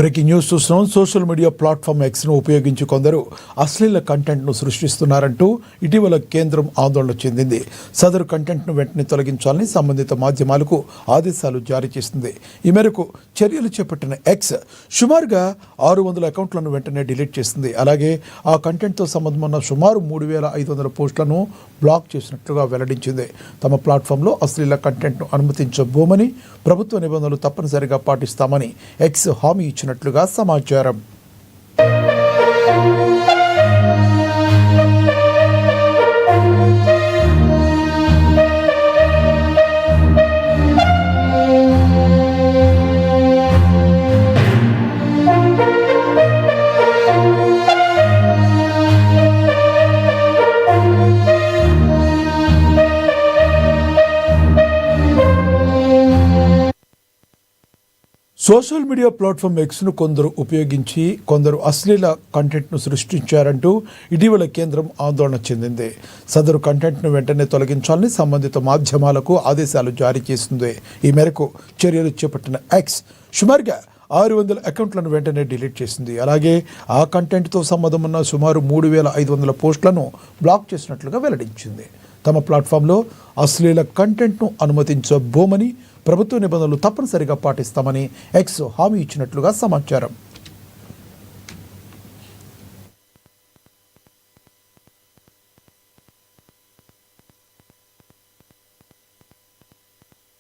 Breaking news చూస్తున్నాం. Social media platform ఎక్స్ను ఉపయోగించి కొందరు అశ్లీల కంటెంట్ను సృష్టిస్తున్నారంటూ ఇటీవల కేంద్రం ఆందోళన చెందింది. సదరు కంటెంట్ను వెంటనే తొలగించాలని సంబంధిత మాధ్యమాలకు ఆదేశాలు జారీ చేసింది. ఈ మేరకు చర్యలు చేపట్టిన ఎక్స్ సుమారుగా 600 అకౌంట్లను వెంటనే డిలీట్ చేసింది. అలాగే ఆ కంటెంట్తో సంబంధం ఉన్న సుమారు 3500 పోస్టులను బ్లాక్ చేసినట్లుగా వెల్లడించింది. తమ ప్లాట్ఫామ్లో అశ్లీల కంటెంట్ను అనుమతించబోమని, ప్రభుత్వ నిబంధనలు తప్పనిసరిగా పాటిస్తామని ఎక్స్ హామీ ఇచ్చినట్లుగా సమాచారం. సోషల్ మీడియా ప్లాట్ఫామ్ ఎక్స్ను కొందరు ఉపయోగించి కొందరు అశ్లీల కంటెంట్ను సృష్టించారంటూ ఇటీవల కేంద్రం ఆందోళన చెందింది. సదరు కంటెంట్ను వెంటనే తొలగించాలని సంబంధిత మాధ్యమాలకు ఆదేశాలు జారీ చేసింది. ఈ మేరకు చర్యలు చేపట్టిన ఎక్స్ సుమారుగా 600 అకౌంట్లను వెంటనే డిలీట్ చేసింది. అలాగే ఆ కంటెంట్తో సంబంధం ఉన్న సుమారు 3500 పోస్టులను బ్లాక్ చేసినట్లుగా వెల్లడించింది. తమ ప్లాట్ఫామ్లో అశ్లీల కంటెంట్ను అనుమతించబోమని, ప్రభుత్వ నిబంధనలు తప్పనిసరిగా పాటిస్తామని ఎక్స్ హామీ ఇచ్చినట్లుగా సమాచారం.